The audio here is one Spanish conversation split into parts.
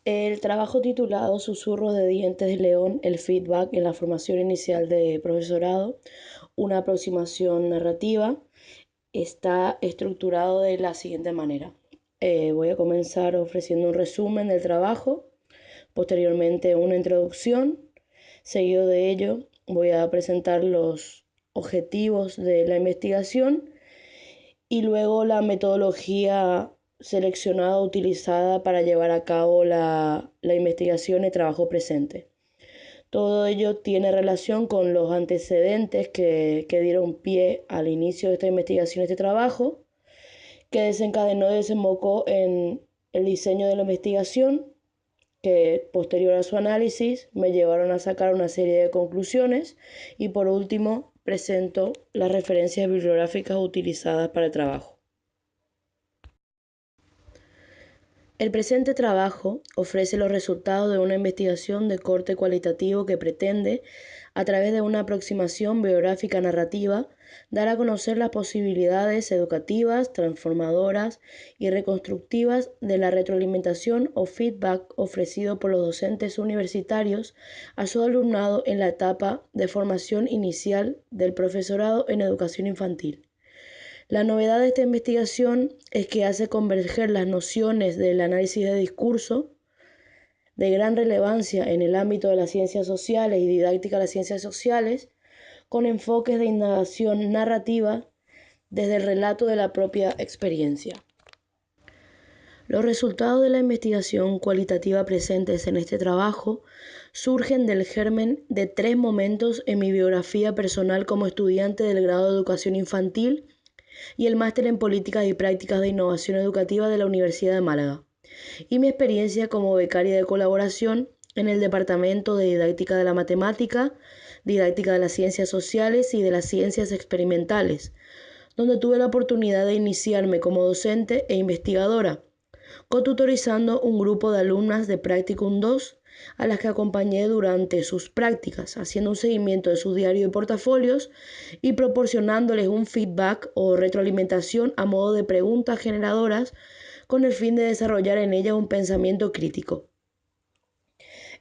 El trabajo titulado Susurros de dientes de león, el feedback en la formación inicial de profesorado, una aproximación narrativa, está estructurado de la siguiente manera. Voy a comenzar ofreciendo un resumen del trabajo, posteriormente una introducción, seguido de ello voy a presentar los objetivos de la investigación y luego la metodología seleccionada utilizada para llevar a cabo la investigación y trabajo presente. Todo ello tiene relación con los antecedentes que dieron pie al inicio de esta investigación, este trabajo, que desencadenó y desembocó en el diseño de la investigación, que posterior a su análisis me llevaron a sacar una serie de conclusiones y por último presento las referencias bibliográficas utilizadas para el trabajo. El presente trabajo ofrece los resultados de una investigación de corte cualitativo que pretende, a través de una aproximación biográfica narrativa, dar a conocer las posibilidades educativas, transformadoras y reconstructivas de la retroalimentación o feedback ofrecido por los docentes universitarios a su alumnado en la etapa de formación inicial del profesorado en educación infantil. La novedad de esta investigación es que hace converger las nociones del análisis de discurso, de gran relevancia en el ámbito de las ciencias sociales y didáctica de las ciencias sociales, con enfoques de indagación narrativa desde el relato de la propia experiencia. Los resultados de la investigación cualitativa presentes en este trabajo surgen del germen de 3 momentos en mi biografía personal como estudiante del grado de educación infantil y el máster en Políticas y Prácticas de Innovación Educativa de la Universidad de Málaga, y mi experiencia como becaria de colaboración en el Departamento de Didáctica de la Matemática, Didáctica de las Ciencias Sociales y de las Ciencias Experimentales, donde tuve la oportunidad de iniciarme como docente e investigadora, cotutorizando un grupo de alumnas de Practicum 2 a las que acompañé durante sus prácticas, haciendo un seguimiento de sus diarios y portafolios y proporcionándoles un feedback o retroalimentación a modo de preguntas generadoras con el fin de desarrollar en ellas un pensamiento crítico.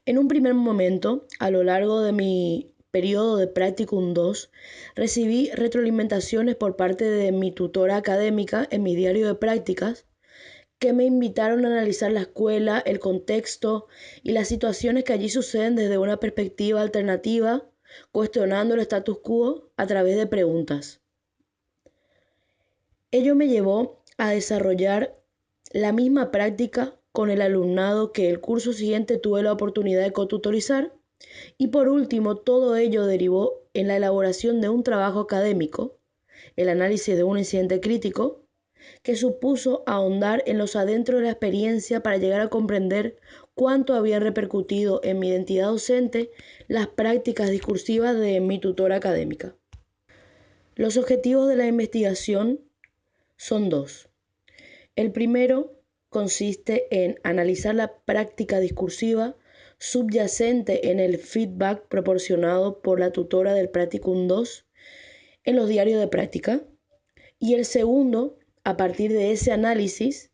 En un primer momento, a lo largo de mi periodo de Practicum 2, recibí retroalimentaciones por parte de mi tutora académica en mi diario de prácticas, que me invitaron a analizar la escuela, el contexto y las situaciones que allí suceden desde una perspectiva alternativa, cuestionando el status quo a través de preguntas. Ello me llevó a desarrollar la misma práctica con el alumnado que el curso siguiente tuve la oportunidad de cotutorizar, y por último todo ello derivó en la elaboración de un trabajo académico, el análisis de un incidente crítico, que supuso ahondar en los adentros de la experiencia para llegar a comprender cuánto habían repercutido en mi identidad docente las prácticas discursivas de mi tutora académica. Los objetivos de la investigación son 2. El primero consiste en analizar la práctica discursiva subyacente en el feedback proporcionado por la tutora del Practicum 2 en los diarios de práctica. Y el segundo, a partir de ese análisis,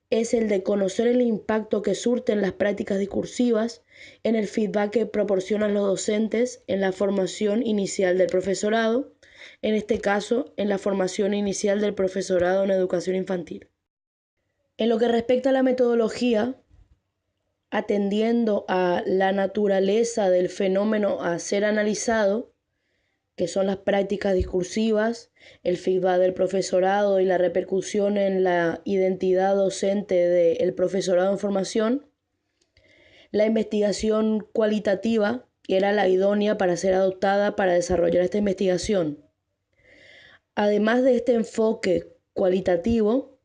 es el de conocer el impacto que surten las prácticas discursivas en el feedback que proporcionan los docentes en la formación inicial del profesorado, en este caso, en la formación inicial del profesorado en educación infantil. En lo que respecta a la metodología, atendiendo a la naturaleza del fenómeno a ser analizado, que son las prácticas discursivas, el feedback del profesorado y la repercusión en la identidad docente del profesorado en formación, la investigación cualitativa era la idónea para ser adoptada para desarrollar esta investigación. Además de este enfoque cualitativo,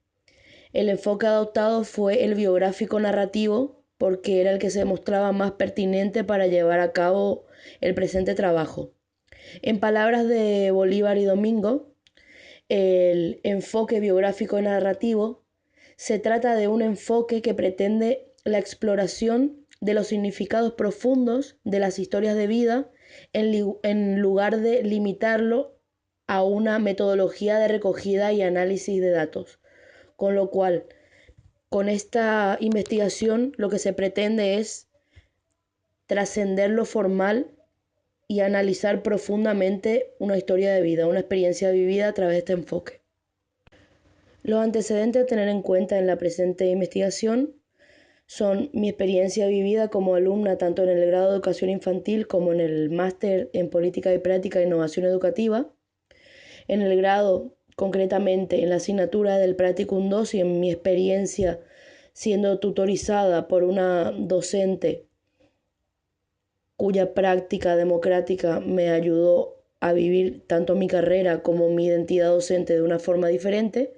el enfoque adoptado fue el biográfico narrativo porque era el que se mostraba más pertinente para llevar a cabo el presente trabajo. En palabras de Bolívar y Domingo, el enfoque biográfico narrativo se trata de un enfoque que pretende la exploración de los significados profundos de las historias de vida en lugar de limitarlo a una metodología de recogida y análisis de datos. Con lo cual, Con esta investigación lo que se pretende es trascender lo formal y analizar profundamente una historia de vida, una experiencia vivida a través de este enfoque. Los antecedentes a tener en cuenta en la presente investigación son mi experiencia vivida como alumna tanto en el grado de educación infantil como en el máster en política y práctica e innovación educativa, en el grado concretamente en la asignatura del Practicum 2 y en mi experiencia siendo tutorizada por una docente cuya práctica democrática me ayudó a vivir tanto mi carrera como mi identidad docente de una forma diferente,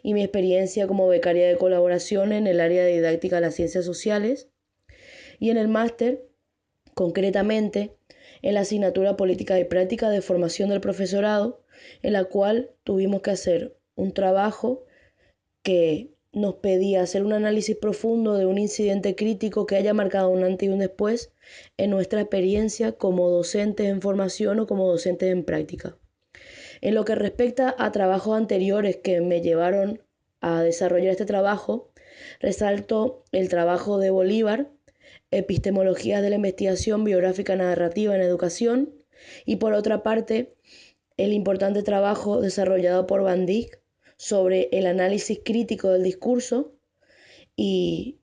y mi experiencia como becaria de colaboración en el área de didáctica de las ciencias sociales, y en el máster, concretamente, en la asignatura política y práctica de formación del profesorado, en la cual tuvimos que hacer un trabajo que nos pedía hacer un análisis profundo de un incidente crítico que haya marcado un antes y un después en nuestra experiencia como docentes en formación o como docentes en práctica. En lo que respecta a trabajos anteriores que me llevaron a desarrollar este trabajo, resalto el trabajo de Bolívar, Epistemologías de la investigación biográfica narrativa en educación, y por otra parte, el importante trabajo desarrollado por Van Dijk sobre el análisis crítico del discurso, y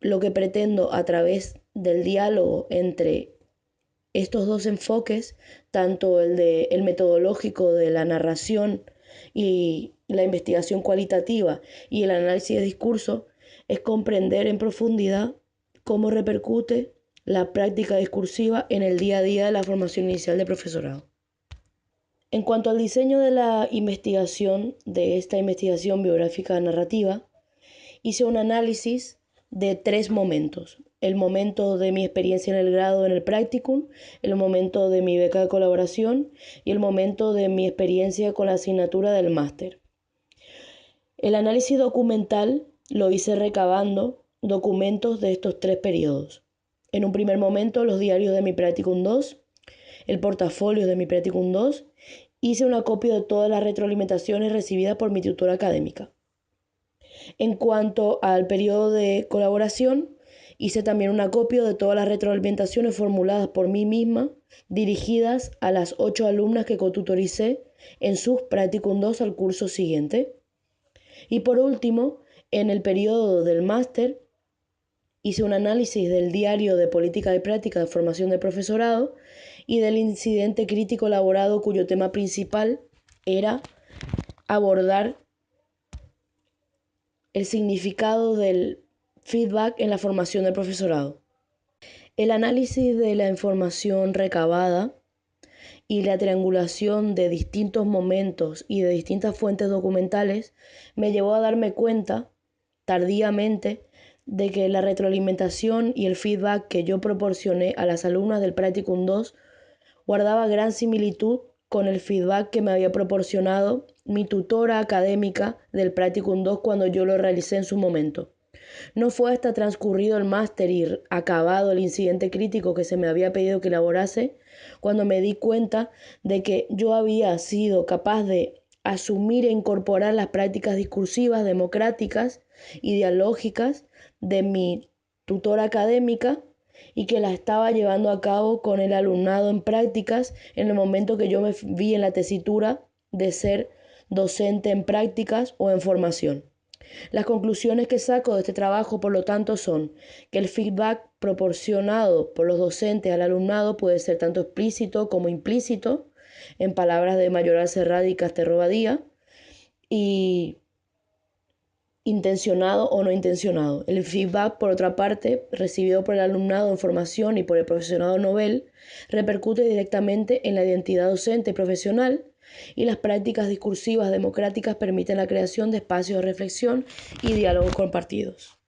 lo que pretendo a través del diálogo entre estos dos enfoques, tanto el metodológico de la narración y la investigación cualitativa y el análisis de discurso, es comprender en profundidad cómo repercute la práctica discursiva en el día a día de la formación inicial de profesorado. En cuanto al diseño de la investigación, de esta investigación biográfica narrativa, hice un análisis de 3 momentos: el momento de mi experiencia en el grado en el practicum, el momento de mi beca de colaboración y el momento de mi experiencia con la asignatura del máster. El análisis documental lo hice recabando documentos de estos 3 periodos. En un primer momento, los diarios de mi practicum 2, el portafolio de mi practicum 2, hice una copia de todas las retroalimentaciones recibidas por mi tutora académica. En cuanto al periodo de colaboración, hice también una copia de todas las retroalimentaciones formuladas por mí misma, dirigidas a las 8 alumnas que cotutoricé en sus Practicum 2 al curso siguiente. Y por último, en el periodo del máster, hice un análisis del diario de política y práctica de formación de profesorado y del incidente crítico elaborado cuyo tema principal era abordar el significado del feedback en la formación del profesorado. El análisis de la información recabada y la triangulación de distintos momentos y de distintas fuentes documentales me llevó a darme cuenta, tardíamente, de que la retroalimentación y el feedback que yo proporcioné a las alumnas del Practicum 2 guardaba gran similitud con el feedback que me había proporcionado mi tutora académica del Practicum 2 cuando yo lo realicé en su momento. No fue hasta transcurrido el máster y acabado el incidente crítico que se me había pedido que elaborase, cuando me di cuenta de que yo había sido capaz de asumir e incorporar las prácticas discursivas, democráticas y dialógicas de mi tutora académica y que las estaba llevando a cabo con el alumnado en prácticas en el momento que yo me vi en la tesitura de ser docente en prácticas o en formación. Las conclusiones que saco de este trabajo, por lo tanto, son que el feedback proporcionado por los docentes al alumnado puede ser tanto explícito como implícito, en palabras de Mayoral Serrada y Castro Badía, y intencionado o no intencionado. El feedback, por otra parte, recibido por el alumnado en formación y por el profesorado novel, repercute directamente en la identidad docente y profesional, y las prácticas discursivas democráticas permiten la creación de espacios de reflexión y diálogos compartidos.